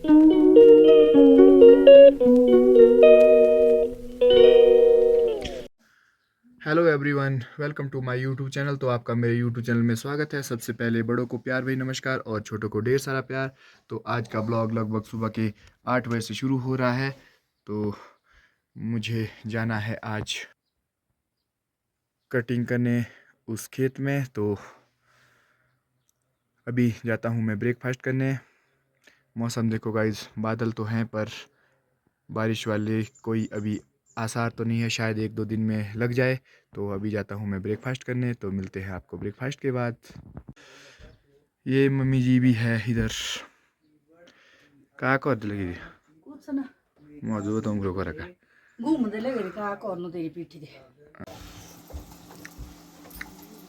Hello everyone, welcome to my YouTube channel. तो आपका मेरे यूट्यूब चैनल में स्वागत है। सबसे पहले बड़ों को प्यार भरी नमस्कार और छोटों को ढेर सारा प्यार। तो आज का ब्लॉग लगभग सुबह के 8 बजे से शुरू हो रहा है। तो मुझे जाना है आज कटिंग करने उस खेत में। तो अभी जाता हूँ मैं ब्रेकफास्ट करने। मौसम देखो गाइस, बादल तो हैं पर बारिश वाले कोई अभी आसार तो नहीं है, शायद 1-2 दिन में लग जाए। तो अभी जाता हूँ मैं ब्रेकफास्ट करने। तो मिलते हैं आपको ब्रेकफास्ट के बाद। ये मम्मी जी भी है इधर। कहाँ कर लगी थी कुछ ना मौजूद उंगलों को रखा। घूमते लगे कहा करनो तेरी पीठी दे।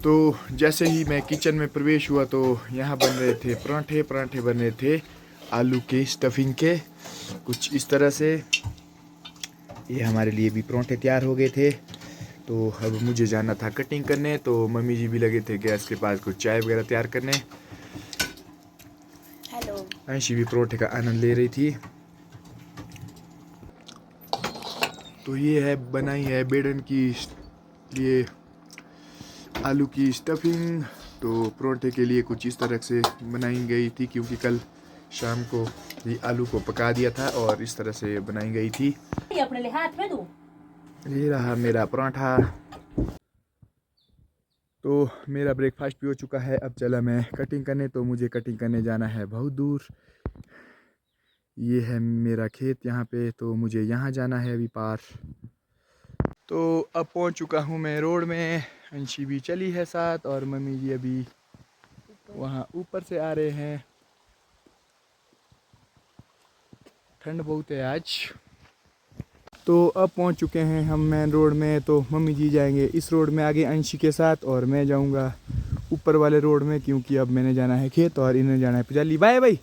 तो जैसे ही मैं किचन में प्रवेश हुआ तो यहाँ बन रहे थे पराठे। पराठे बन रहे थे आलू के स्टफिंग के, कुछ इस तरह से। ये हमारे लिए भी पराठे तैयार हो गए थे। तो अब मुझे जाना था कटिंग करने। तो मम्मी जी भी लगे थे गैस के पास कुछ चाय वगैरह तैयार करने। हेलो। अंशी भी पराठे का आनंद ले रही थी। तो ये है बनाई है बेड़न की लिए आलू की स्टफिंग। तो पराठे के लिए कुछ इस तरह से बनाई गई थी, क्योंकि कल शाम को ये आलू को पका दिया था और इस तरह से बनाई गई थी। ये अपने लिए हाथ में दो। ये रहा मेरा पराठा। तो मेरा ब्रेकफास्ट भी हो चुका है। अब चला मैं कटिंग करने। तो मुझे कटिंग करने जाना है बहुत दूर। ये है मेरा खेत यहाँ पे। तो मुझे यहाँ जाना है अभी पार। तो अब पहुँच चुका हूँ मैं रोड में। अंशी भी चली है साथ और मम्मी जी अभी वहाँ ऊपर से आ रहे हैं। ठंड बहुत है आज। तो अब पहुँच चुके हैं हम मेन रोड में। तो मम्मी जी जाएंगे इस रोड में आगे अंशी के साथ और मैं जाऊँगा ऊपर वाले रोड में, क्योंकि अब मैंने जाना है खेत और इन्हें जाना है पुजाली। Bye bye.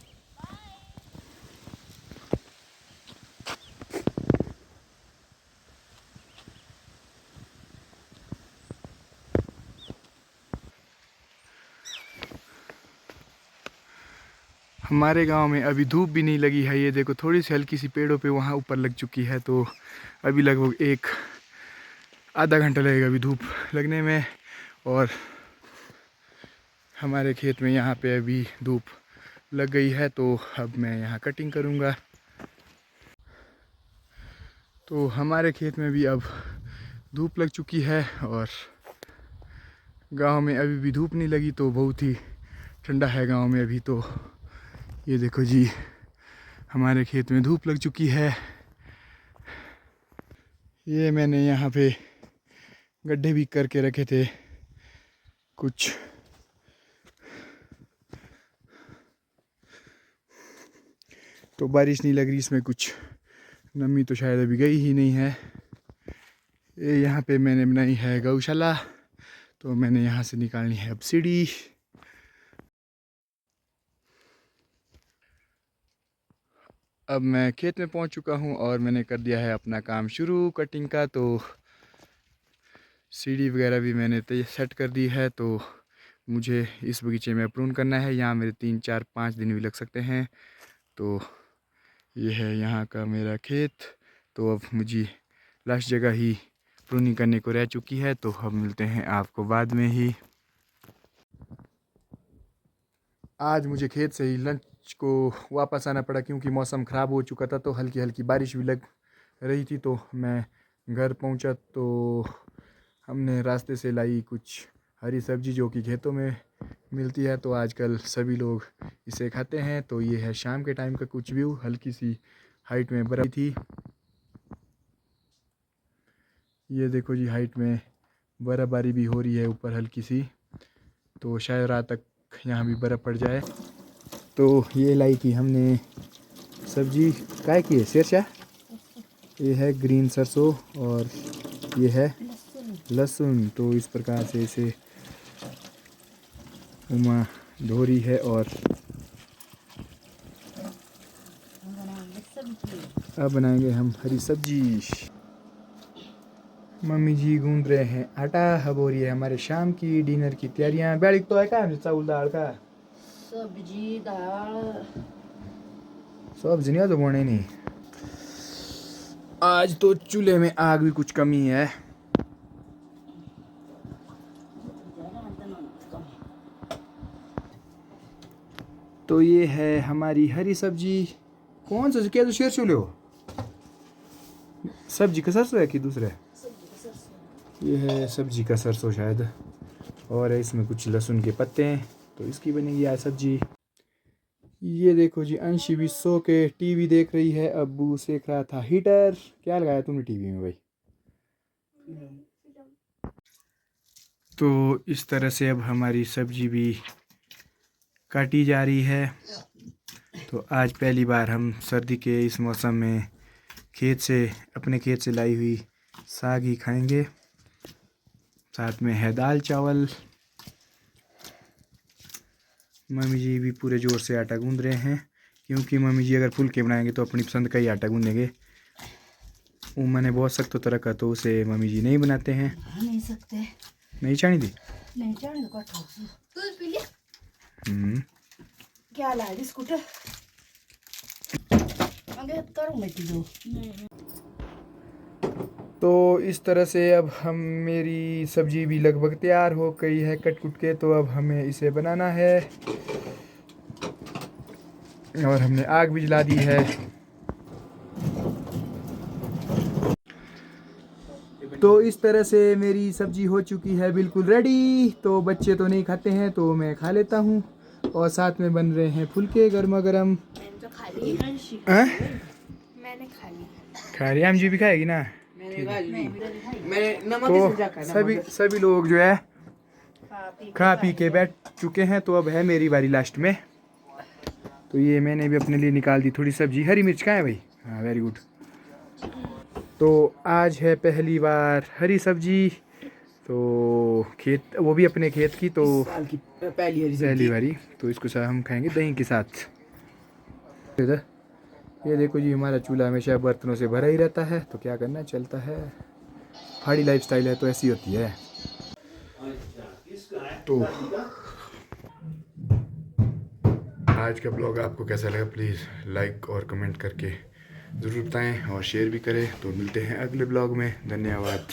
हमारे गांव में अभी धूप भी नहीं लगी है। ये देखो थोड़ी सी हल्की सी पेड़ों पे वहाँ ऊपर लग चुकी है। तो अभी लगभग एक आधा घंटा लगेगा अभी धूप लगने में। और हमारे खेत में यहाँ पे अभी धूप लग गई है। तो अब मैं यहाँ कटिंग करूँगा। तो हमारे खेत में भी अब धूप लग चुकी है और गांव में अभी भी धूप नहीं लगी। तो बहुत ही ठंडा है गांव में अभी। तो ये देखो जी, हमारे खेत में धूप लग चुकी है। ये मैंने यहाँ पे गड्ढे भी करके रखे थे कुछ। तो बारिश नहीं लग रही इसमें, कुछ नमी तो शायद अभी गई ही नहीं है। ये यहाँ पे मैंने बनाई है गौशाला। तो मैंने यहाँ से निकालनी है अब सीढ़ी। अब मैं खेत में पहुँच चुका हूँ और मैंने कर दिया है अपना काम शुरू कटिंग का। तो सीढ़ी वगैरह भी मैंने सेट कर दी है। तो मुझे इस बगीचे में प्रून करना है। यहाँ मेरे 3-4-5 दिन भी लग सकते हैं। तो ये है यहाँ का मेरा खेत। तो अब मुझे लास्ट जगह ही प्रूनिंग करने को रह चुकी है। तो अब मिलते हैं आपको बाद में ही। आज मुझे खेत से ही लंच को वापस आना पड़ा, क्योंकि मौसम ख़राब हो चुका था। तो हल्की हल्की बारिश भी लग रही थी। तो मैं घर पहुंचा तो हमने रास्ते से लाई कुछ हरी सब्जी जो कि खेतों में मिलती है। तो आजकल सभी लोग इसे खाते हैं। तो ये है शाम के टाइम का कुछ व्यू। हल्की सी हाइट में बर्फ़ थी। ये देखो जी, हाइट में बर्फ़बारी भी हो रही है ऊपर हल्की सी। तो शायद रात तक यहाँ भी बर्फ़ पड़ जाए। तो ये लाई थी हमने सब्जी। काय की है शेरशाह। ये है ग्रीन सरसों और ये है लहसुन। तो इस प्रकार से इसे उमा धो रही है और अब बनाएंगे हम हरी सब्जी। मम्मी जी गूंद रहे हैं आटा। अब हो रही है हमारे शाम की डिनर की तैयारियां। बैलिक तो है क्या चावल दाल का सब्जी दाल सब्जी नहीं तो बने नहीं। आज तो चूल्हे में आग भी कुछ कमी है। तो ये है हमारी हरी सब्जी। कौन सा क्या तो शेर चूल्हे हो? सब्जी का सरसों है कि दूसरा है? ये है सब्जी का सरसों शायद, और है इसमें कुछ लहसुन के पत्ते हैं, तो इसकी बनेगी आज सब्जी। ये देखो जी, अंशी भी सो के टीवी देख रही है, अब्बू सेक रहा था हीटर। क्या लगाया तुमने टीवी में भाई? तो इस तरह से अब हमारी सब्जी भी काटी जा रही है। तो आज पहली बार हम सर्दी के इस मौसम में अपने खेत से लाई हुई साग ही खाएंगे। साथ में है दाल चावल। मम्मी जी भी पूरे ज़ोर से आटा गूंद रहे हैं, क्योंकि मम्मी जी अगर फुलके बनाएंगे तो अपनी पसंद का ही आटा गूंदेंगे। मैंने बहुत सख्त तरह का, तो उसे मम्मी जी नहीं बनाते हैं। नहीं सकते, नहीं चाणी दी, नहीं चाहे तो कट हो। दूध पी ले। क्या ला बिस्कुट आगे करूँ मैं दो। तो इस तरह से अब मेरी सब्जी भी लगभग तैयार हो गई है कट कुट के। तो अब हमें इसे बनाना है, और हमने आग भी जला दी है। तो इस तरह से मेरी सब्जी हो चुकी है बिल्कुल रेडी। तो बच्चे तो नहीं खाते हैं, तो मैं खा लेता हूँ। और साथ में बन रहे हैं फुलके गर्मा गर्म। मैंने तो खा ली है। मैंने खा ली। खा रही, हम जी भी खाएगी ना। तो सभी लोग जो है खा पी के बैठ चुके हैं। तो अब है मेरी बारी लास्ट में। तो ये मैंने भी अपने लिए निकाल दी थोड़ी सब्जी। हरी मिर्च कहाँ है भाई? हाँ, वेरी गुड। तो आज है पहली बार हरी सब्जी, तो खेत, वो भी अपने खेत की। तो साल की पहली बारी, तो इसको साथ हम खाएंगे दही के साथ। ये देखो जी, हमारा चूल्हा हमेशा बर्तनों से भरा ही रहता है, तो क्या करना, चलता है। पहाड़ी लाइफस्टाइल है तो ऐसी होती है। तो आज का ब्लॉग आपको कैसा लगा, प्लीज़ लाइक और कमेंट करके ज़रूर बताएं, और शेयर भी करें। तो मिलते हैं अगले ब्लॉग में। धन्यवाद।